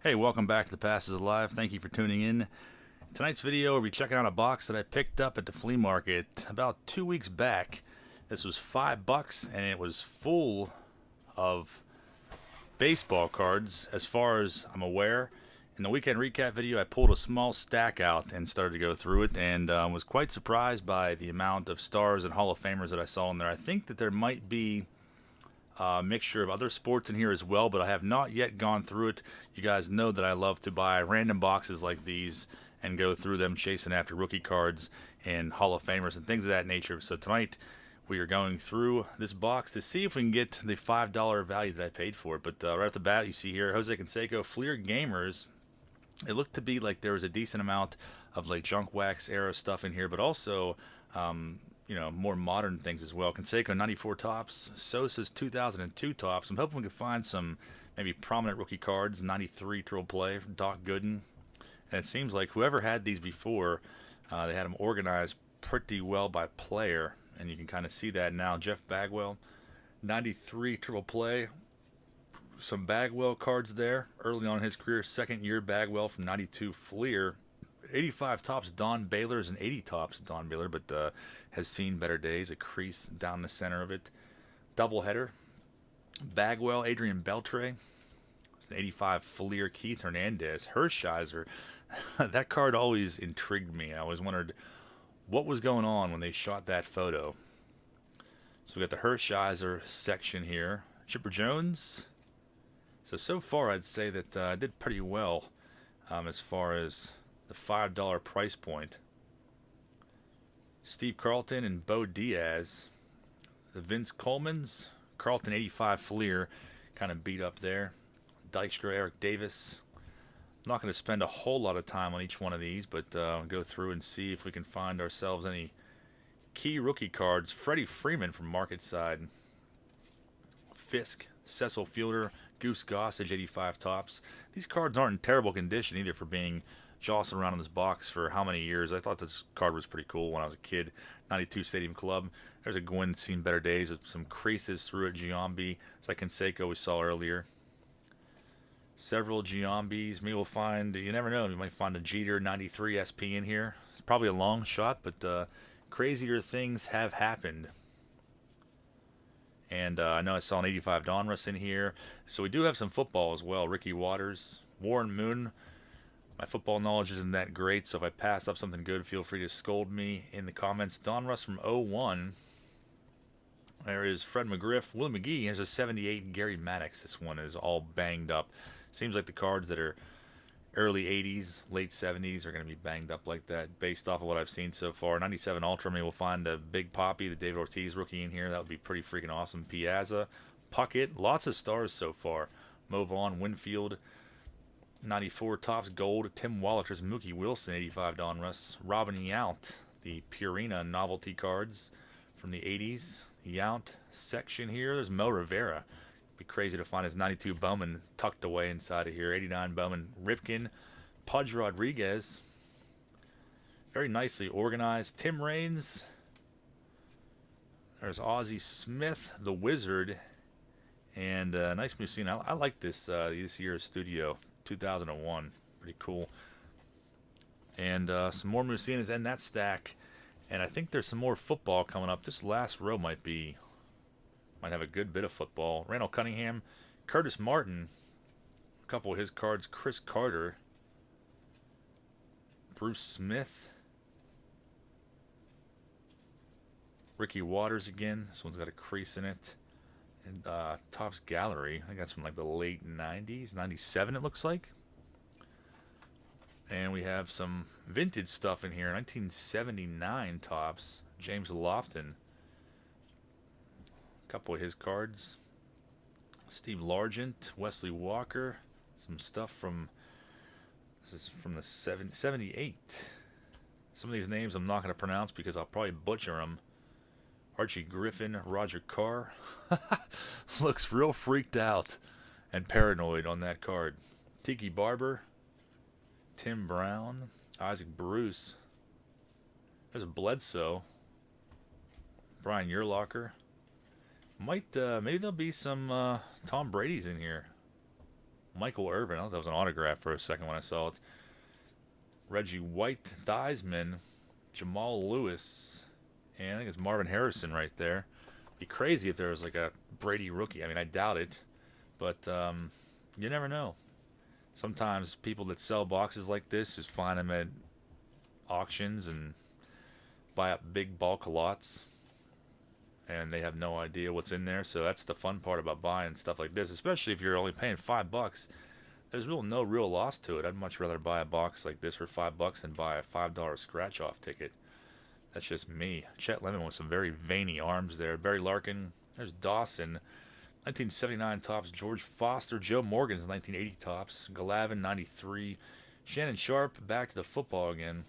Hey, welcome back to the Passes Alive. Thank you for tuning in. Tonight's video, we'll be checking out a box that I picked up at the flea market about 2 weeks back. This was $5 and it was full of baseball cards as far as I'm aware. In the weekend recap video, I pulled a small stack out and started to go through it and was quite surprised by the amount of stars and Hall of Famers that I saw in there. I think that there might be mixture of other sports in here as well, but I have not yet gone through it. You guys know that I love to buy random boxes like these and go through them chasing after rookie cards and Hall of Famers and things of that nature. So tonight we are going through this box to see if we can get the $5 value that I paid for it. But right off the bat, you see here Jose Canseco, Flea Gamers. It looked to be like there was a decent amount of like junk wax era stuff in here, but also more modern things as well. Canseco 94 tops, Sosa's 2002 tops. I'm hoping we can find some maybe prominent rookie cards. 93 triple play from Doc Gooden. And it seems like whoever had these before, they had them organized pretty well by player, and you can kind of see that now. Jeff Bagwell, 93 triple play. Some Bagwell cards there early on in his career. Second year Bagwell from 92 Fleer. 85 tops Don Baylor's and 80 tops Don Baylor, but has seen better days. A crease down the center of it. Doubleheader. Bagwell, Adrian Beltre. It's an 85 Fleer, Keith Hernandez. Hershiser. That card always intrigued me. I always wondered what was going on when they shot that photo. So we got the Hershiser section here. Chipper Jones. So far I'd say that I did pretty well as far as the $5 price point. Steve Carlton and Bo Diaz. The Vince Coleman's. Carlton 85 Fleer. Kind of beat up there. Dykstra, Eric Davis. I'm not going to spend a whole lot of time on each one of these, but go through and see if we can find ourselves any key rookie cards. Freddie Freeman from Market Side. Fisk, Cecil Fielder, Goose Gossage 85 tops. These cards aren't in terrible condition either for being jostled around in this box for how many years. I thought this card was pretty cool when I was a kid. 92 Stadium Club. There's a Gwyn seen better days. Some creases through it. Giambi. It's like Canseco we saw earlier. Several Giambis. Maybe we'll find, you never know, you might find a Jeter 93 SP in here. It's probably a long shot, but crazier things have happened. And I know I saw an 85 Donruss in here. So we do have some football as well. Ricky Waters, Warren Moon. My football knowledge isn't that great, so if I passed up something good, feel free to scold me in the comments. Donruss from 01. There is Fred McGriff. Willie McGee. Here's a 78 Gary Maddox. This one is all banged up. Seems like the cards that are early 80s, late 70s are going to be banged up like that based off of what I've seen so far. 97 Ultra, maybe we'll find a Big Poppy, the David Ortiz rookie in here. That would be pretty freaking awesome. Piazza, Puckett, lots of stars so far. Mo Vaughn, Winfield, 94 tops gold. Tim Woliters, Mookie Wilson, 85 Donruss. Robin Yount, the Purina novelty cards from the 80s. Yount section here. There's Mo Rivera. Be crazy to find his 92 Bowman tucked away inside of here. 89 Bowman Ripken. Pudge Rodriguez. Very nicely organized. Tim Raines. There's Ozzie Smith, the Wizard. And nice machine. I like this year's Studio 2001. Pretty cool. And some more Musinas in that stack. And I think there's some more football coming up. This last row might have a good bit of football. Randall Cunningham, Curtis Martin, a couple of his cards. Chris Carter, Bruce Smith, Ricky Waters again. This one's got a crease in it. And Topps Gallery, I think that's from like the late 90s, 97 it looks like. And we have some vintage stuff in here. 1979 Topps, James Lofton. Couple of his cards. Steve Largent, Wesley Walker, some stuff from, this is from the 78. Some of these names I'm not going to pronounce because I'll probably butcher them. Archie Griffin, Roger Carr. Looks real freaked out and paranoid on that card. Tiki Barber, Tim Brown, Isaac Bruce. There's a Bledsoe. Brian Urlacher. Maybe there'll be some Tom Brady's in here. Michael Irvin. I thought that was an autograph for a second when I saw it. Reggie White, Theismann, Jamal Lewis, and I think it's Marvin Harrison right there. It'd be crazy if there was like a Brady rookie. I mean, I doubt it, but you never know. Sometimes people that sell boxes like this just find them at auctions and buy up big bulk lots, and they have no idea what's in there. So that's the fun part about buying stuff like this, especially if you're only paying $5. There's no real loss to it. I'd much rather buy a box like this for $5 than buy a $5 scratch-off ticket. That's just me. Chet Lemon with some very veiny arms there. Barry Larkin. There's Dawson. 1979 tops. George Foster. Joe Morgan's 1980 tops. Galavin, 93. Shannon Sharp, back to the football again.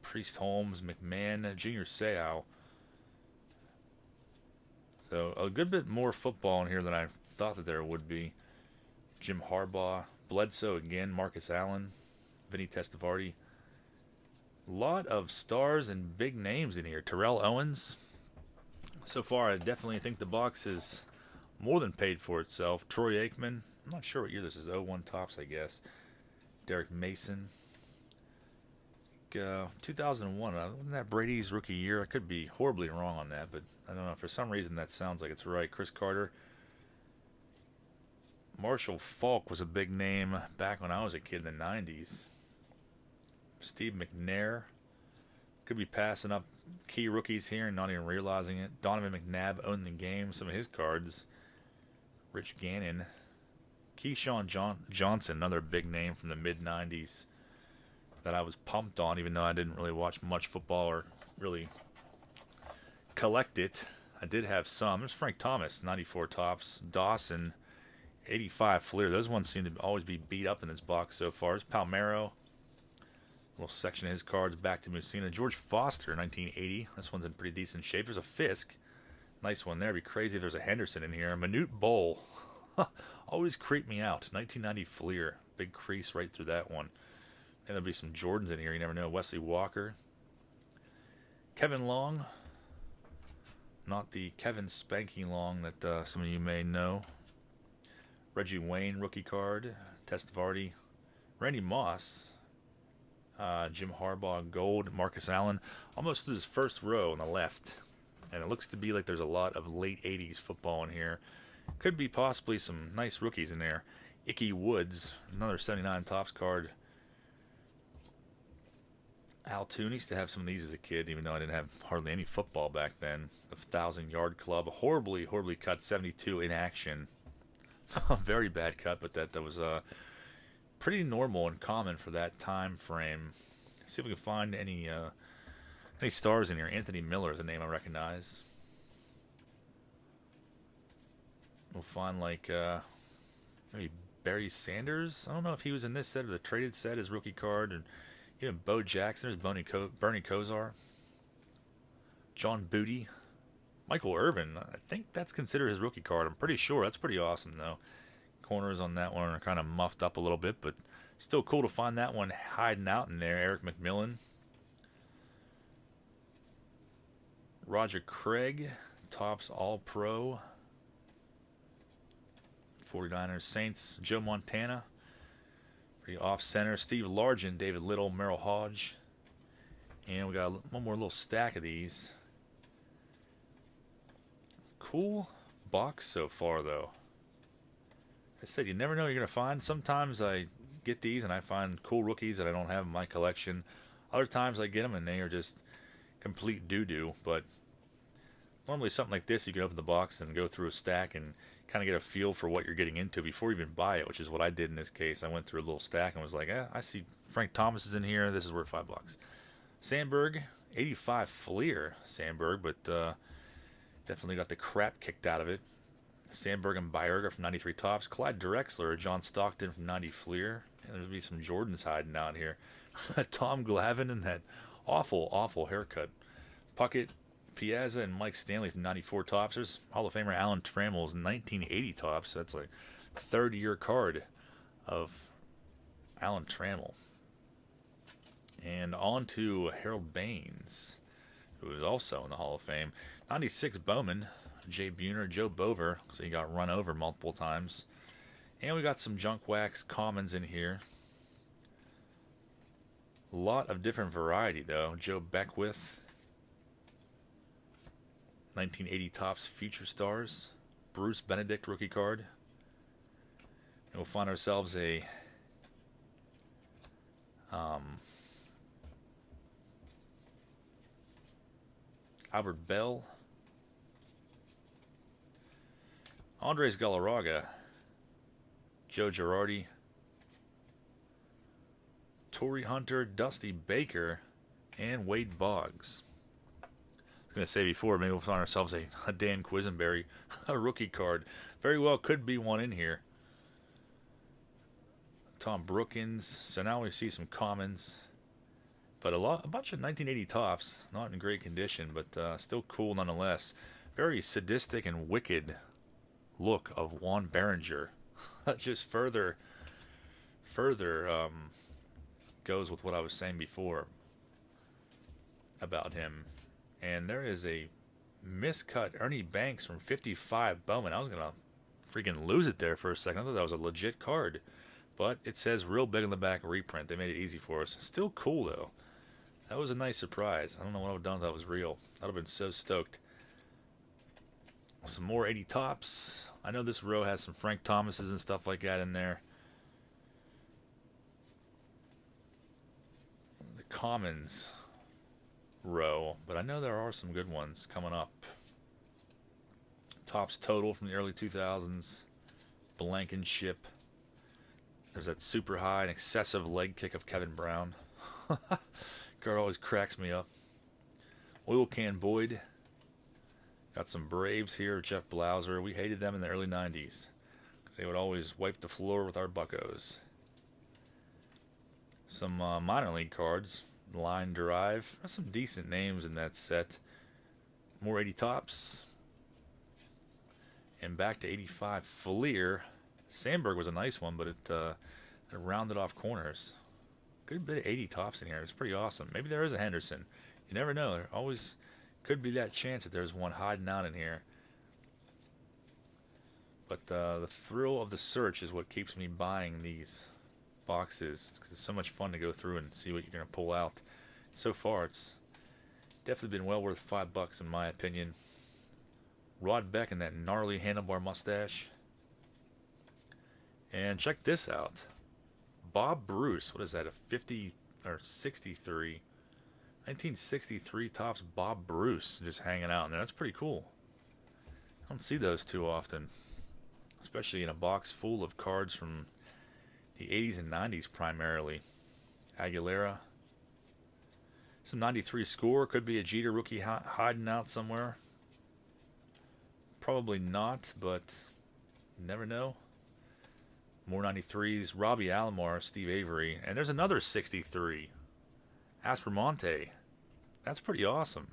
Priest Holmes, McMahon, Junior Seau. So a good bit more football in here than I thought that there would be. Jim Harbaugh, Bledsoe again, Marcus Allen, Vinny Testaverde. A lot of stars and big names in here. Terrell Owens. So far, I definitely think the box is more than paid for itself. Troy Aikman. I'm not sure what year this is. 01 tops, I guess. Derek Mason. 2001. Wasn't that Brady's rookie year? I could be horribly wrong on that, but I don't know. For some reason, that sounds like it's right. Chris Carter. Marshall Faulk was a big name back when I was a kid in the 90s. Steve McNair. Could be passing up key rookies here and not even realizing it. Donovan McNabb owned the game. Some of his cards. Rich Gannon. Keyshawn Johnson, another big name from the mid-90s that I was pumped on, even though I didn't really watch much football or really collect it. I did have some. There's Frank Thomas, 94 tops. Dawson, 85 Fleer. Those ones seem to always be beat up in this box so far. There's Palmero. Little section of his cards back to Musina. George Foster, 1980. This one's in pretty decent shape. There's a Fisk. Nice one there. It'd be crazy if there's a Henderson in here. Manute Bowl. Always creeped me out. 1990 Fleer. Big crease right through that one. And there'll be some Jordans in here. You never know. Wesley Walker. Kevin Long. Not the Kevin Spanky Long that some of you may know. Reggie Wayne, rookie card. Testaverde. Randy Moss. Jim Harbaugh, gold. Marcus Allen. Almost to his first row on the left. And it looks to be like there's a lot of late 80s football in here. Could be possibly some nice rookies in there. Ickey Woods, another 79 tops card. Al Toon used to have some of these as a kid, even though I didn't have hardly any football back then. The 1,000-yard club. Horribly cut. 72 in action. Very bad cut, but that was pretty normal and common for that time frame. See if we can find any stars in here. Anthony Miller is a name I recognize. We'll find like maybe Barry Sanders. I don't know if he was in this set or the traded set, his rookie card. And even Bo Jackson. There's Bernie Kosar. John Booty. Michael Irvin. I think that's considered his rookie card. I'm pretty sure. That's pretty awesome, though. Corners on that one are kind of muffed up a little bit, but still cool to find that one hiding out in there. Eric McMillan. Roger Craig. Tops All-Pro. 49ers Saints. Joe Montana. Pretty off-center. Steve Largent, David Little, Merrill Hodge. And we got one more little stack of these. Cool box so far, though. I said you never know what you're going to find. Sometimes I get these and I find cool rookies that I don't have in my collection. Other times I get them and they are just complete doo-doo. But normally something like this, you can open the box and go through a stack and kind of get a feel for what you're getting into before you even buy it, which is what I did in this case. I went through a little stack and was like, I see Frank Thomas is in here. This is worth $5. Sandberg, 85 Fleer Sandberg, but definitely got the crap kicked out of it. Sandberg and Bayerga from 93 tops. Clyde Drexler, John Stockton from 90 Fleer. And there'll be some Jordans hiding out here. Tom Glavine and that awful haircut. Puckett, Piazza, and Mike Stanley from 94 tops. There's Hall of Famer Alan Trammell's 1980 tops. That's like third-year card of Alan Trammell. And on to Harold Baines, who is also in the Hall of Fame. 96 Bowman, Jay Buhner, Joe Bover, so he got run over multiple times. And we got some junk wax commons in here. A lot of different variety, though. Joe Beckwith. 1980 Topps Future Stars. Bruce Benedict rookie card. And we'll find ourselves a Albert Bell. Andres Galarraga. Joe Girardi. Torrey Hunter, Dusty Baker, and Wade Boggs. I was going to say before, maybe we'll find ourselves a Dan Quisenberry, a rookie card. Very well could be one in here. Tom Brookins. So now we see some commons. But a bunch of 1980 Topps. Not in great condition, but still cool nonetheless. Very sadistic and wicked look of Juan Berenger. Just further goes with what I was saying before about him. And there is a miscut Ernie Banks from 55 Bowman. I was going to freaking lose it there for a second. I thought that was a legit card. But it says real big on the back reprint. They made it easy for us. Still cool, though. That was a nice surprise. I don't know what I would have done if that was real. I would have been so stoked. Some more 80 Topps. I know this row has some Frank Thomases and stuff like that in there. The Commons row, but I know there are some good ones coming up. Topps Total from the early 2000s. Blankenship. There's that super high and excessive leg kick of Kevin Brown. Card always cracks me up. Oil Can Boyd. Got some Braves here, Jeff Blauser. We hated them in the early 90s because they would always wipe the floor with our buccos. Some minor league cards. Line Drive. There's some decent names in that set. More 80 Topps. And back to 85 Fleer. Sandberg was a nice one, but it rounded off corners. Good bit of 80 Topps in here. It's pretty awesome. Maybe there is a Henderson. You never know. There always could be that chance that there's one hiding out in here. But the thrill of the search is what keeps me buying these boxes. Because it's so much fun to go through and see what you're going to pull out. So far, it's definitely been well worth $5 in my opinion. Rod Beck and that gnarly handlebar mustache. And check this out. Bob Bruce. What is that? A 50 or 63? 1963 Topps Bob Bruce just hanging out in there. That's pretty cool. I don't see those too often. Especially in a box full of cards from the 80s and 90s primarily. Aguilera. Some 93 score. Could be a Jeter rookie hiding out somewhere. Probably not, but you never know. More 93s. Robbie Alomar, Steve Avery. And there's another 63. Aspromonte. That's pretty awesome.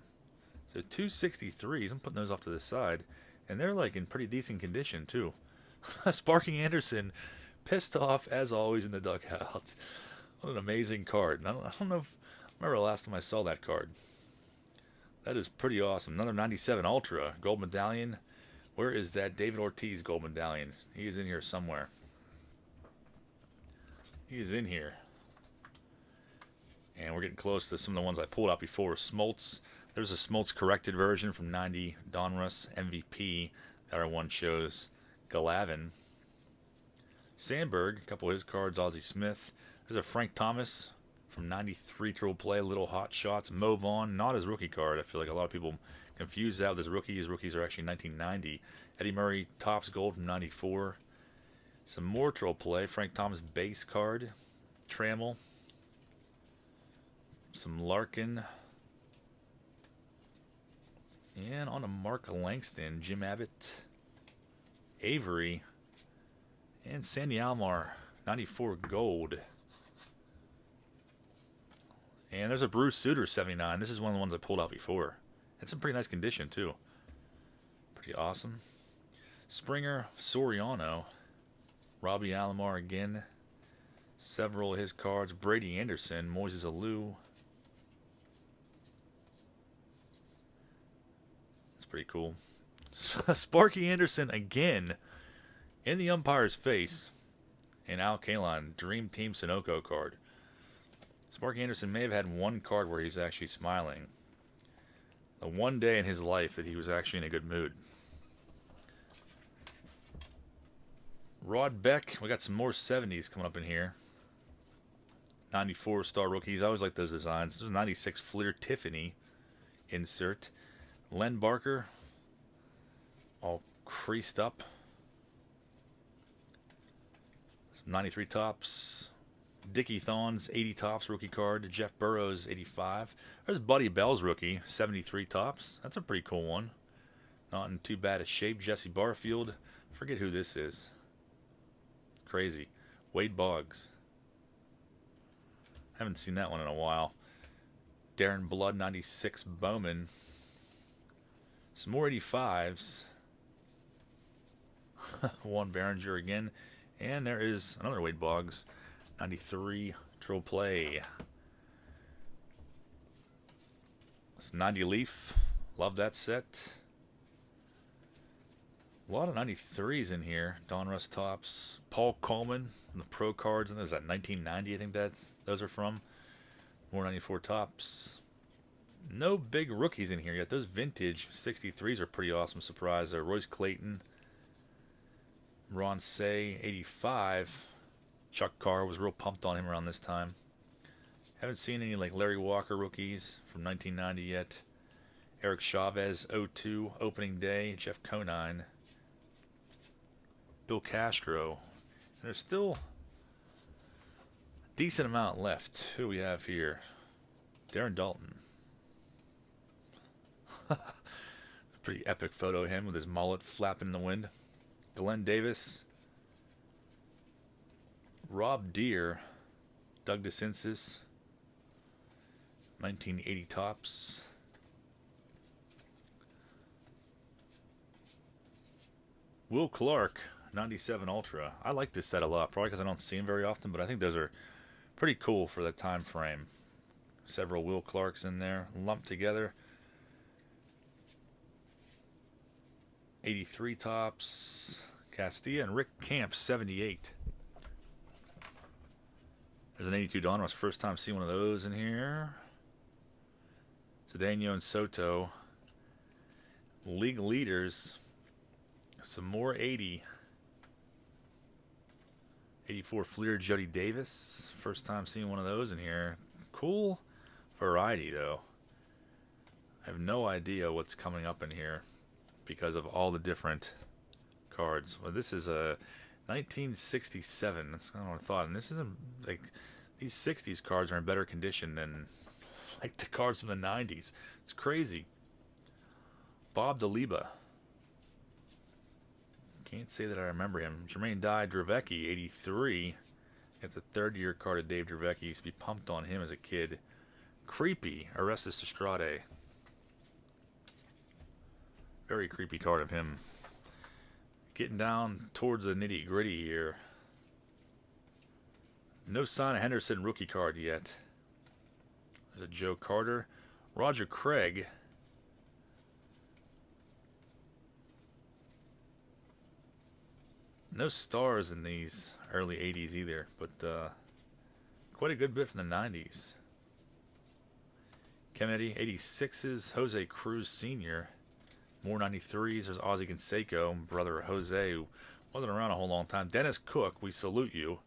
So 2 63s. I'm putting those off to the side. And they're like in pretty decent condition too. Sparking Anderson. Pissed off as always in the dugout. What an amazing card. I don't know if I remember the last time I saw that card. That is pretty awesome. Another 97 Ultra. Gold medallion. Where is that David Ortiz gold medallion? He is in here somewhere. He is in here. And we're getting close to some of the ones I pulled out before. Smoltz. There's a Smoltz corrected version from 90. Donruss MVP. The other one shows Galavin. Sandberg. A couple of his cards. Ozzie Smith. There's a Frank Thomas from 93 Triple Play. Little Hot Shots. Mo Vaughn. Not his rookie card. I feel like a lot of people confuse that with his rookie. His rookies are actually 1990. Eddie Murray Topps Gold from 94. Some more Triple Play. Frank Thomas base card. Trammell. Some Larkin. And on to Mark Langston. Jim Abbott. Avery. And Sandy Alomar. 94 gold. And there's a Bruce Sutter 79. This is one of the ones I pulled out before. It's in pretty nice condition too. Pretty awesome. Springer, Soriano, Robbie Alomar again. Several of his cards. Brady Anderson, Moises Alou. That's pretty cool. Sparky Anderson again in the umpire's face. And Al Kaline, Dream Team Sunoco card. Sparky Anderson may have had one card where he was actually smiling. The one day in his life that he was actually in a good mood. Rod Beck, we got some more 70s coming up in here. 94 star rookies. I always like those designs. There's a 96 Fleer Tiffany insert. Len Barker, all creased up. Some 93 tops. Dickie Thon's 80 tops rookie card. Jeff Burrows 85. There's Buddy Bell's rookie 73 tops. That's a pretty cool one. Not in too bad a shape. Jesse Barfield. Forget who this is. Crazy. Wade Boggs. Haven't seen that one in a while. Darren Blood 96 Bowman. Some more 85s. One Behringer again. And there is another Wade Boggs. 93 Triple Play. Some 90 Leaf. Love that set. A lot of 93s in here. Donruss tops. Paul Coleman from the Pro Cards. And there's that 1990, I think those are from. More 94 tops. No big rookies in here yet. Those vintage 63s are pretty awesome surprise. Royce Clayton. Ron Say, 85. Chuck Carr was real pumped on him around this time. Haven't seen any like Larry Walker rookies from 1990 yet. Eric Chavez, 02, opening day. Jeff Conine. Bill Castro. And there's still a decent amount left. Who do we have here? Darren Dalton. Pretty epic photo of him with his mullet flapping in the wind. Glenn Davis. Rob Deere. Doug DeCinces. 1980 tops. Will Clark. 97 Ultra. I like this set a lot, probably because I don't see him very often, but I think those are pretty cool for that time frame. Several Will Clarks in there, lumped together. 83 tops. Castilla and Rick Camp, 78. There's an 82 Donruss. First time seeing one of those in here. Cedeno and Soto. League leaders. Some more 80. 84 Fleer Jody Davis. First time seeing one of those in here. Cool variety, though. I have no idea what's coming up in here because of all the different cards. Well, this is a 1967. That's kind of what I thought. And this isn't like these 60s cards are in better condition than like the cards from the 90s. It's crazy. Bob DeLiba. Can't say that I remember him. Jermaine Dye Dravecki, 83. It's a third-year card of Dave Dravecki. Used to be pumped on him as a kid. Creepy, Orestes Estrade. Very creepy card of him. Getting down towards the nitty-gritty here. No sign of Henderson rookie card yet. There's a Joe Carter. Roger Craig. No stars in these early 80s either, but quite a good bit from the 90s. Kennedy, 86s. Jose Cruz Sr. More 93s. There's Ozzie Canseco, brother Jose, who wasn't around a whole long time. Dennis Cook, we salute you.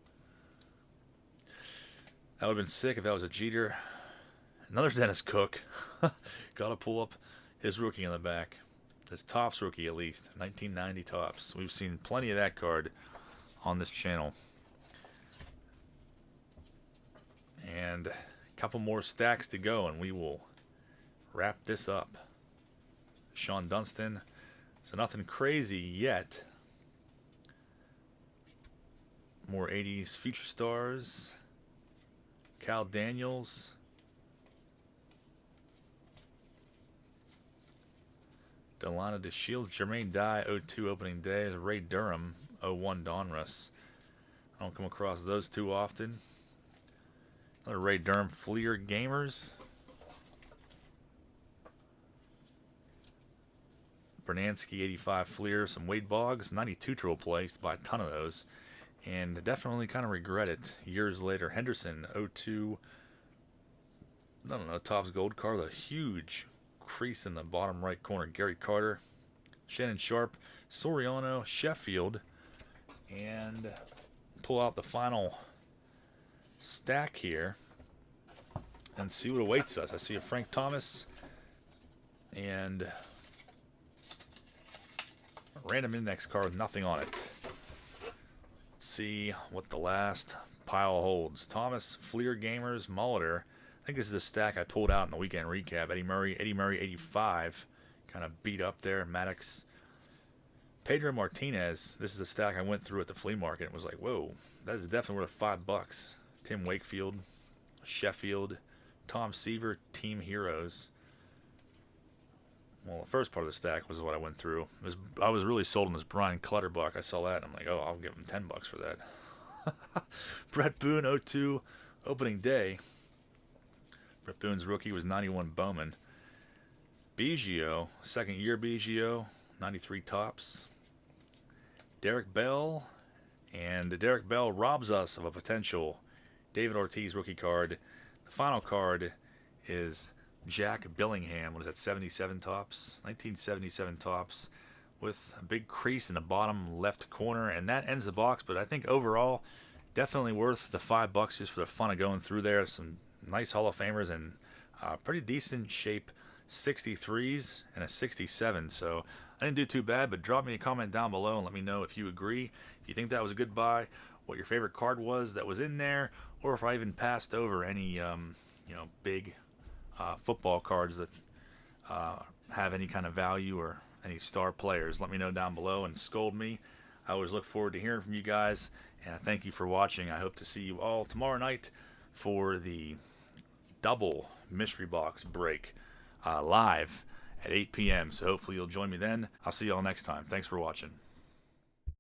That would have been sick if that was a Jeter. Another Dennis Cook. Gotta pull up his rookie in the back. His Topps rookie, at least. 1990 Topps. We've seen plenty of that card on this channel. And a couple more stacks to go, and we will wrap this up. Sean Dunston. So nothing crazy yet. More 80s Future Stars. Cal Daniels. Delana DeShields, Jermaine Dye, 02 opening day. Ray Durham, 01 Donruss. I don't come across those too often. Another Ray Durham Fleer Gamers. Bernansky, 85 Fleer. Some Wade Boggs, 92 Triple Play. Used to buy a ton of those. and definitely kind of regret it years later. Henderson, 02, I don't know, Topps Gold card, a huge crease in the bottom right corner. Gary Carter, Shannon Sharp, Soriano, Sheffield, and pull out the final stack here and see what awaits us. I see a Frank Thomas and a random index card with nothing on it. Let's see what the last pile holds. Thomas, Flea Gamers, Molitor. I think this is the stack I pulled out in the weekend recap. Eddie Murray 85, kind of beat up there. Maddox, Pedro Martinez. This is the stack I went through at the flea market. It was like, whoa, that is definitely worth $5. Tim Wakefield, Sheffield, Tom Seaver, Team Heroes. Well, the first part of the stack was what I went through. I was really sold on this Brian Clutterbuck. I saw that, and I'm like, oh, I'll give him $10 for that. Brett Boone, 02, opening day. Brett Boone's rookie was 91 Bowman. Biggio, second year Biggio, 93 Topps. Derek Bell, and Derek Bell robs us of a potential David Ortiz rookie card. The final card is Jack Billingham. What is that, 77 Topps? 1977 Topps with a big crease in the bottom left corner, and that ends the box. But I think overall, definitely worth the $5 just for the fun of going through there. Some nice Hall of Famers and pretty decent shape 63s and a 67. So I didn't do too bad, but drop me a comment down below and let me know if you agree, if you think that was a good buy, what your favorite card was that was in there, or if I even passed over any big football cards that have any kind of value or any star players. Let me know down below and scold me. I always look forward to hearing from you guys, and I thank you for watching. I hope to see you all tomorrow night for the double mystery box break live at 8 p.m. So hopefully you'll join me then. I'll see you all next time. Thanks for watching.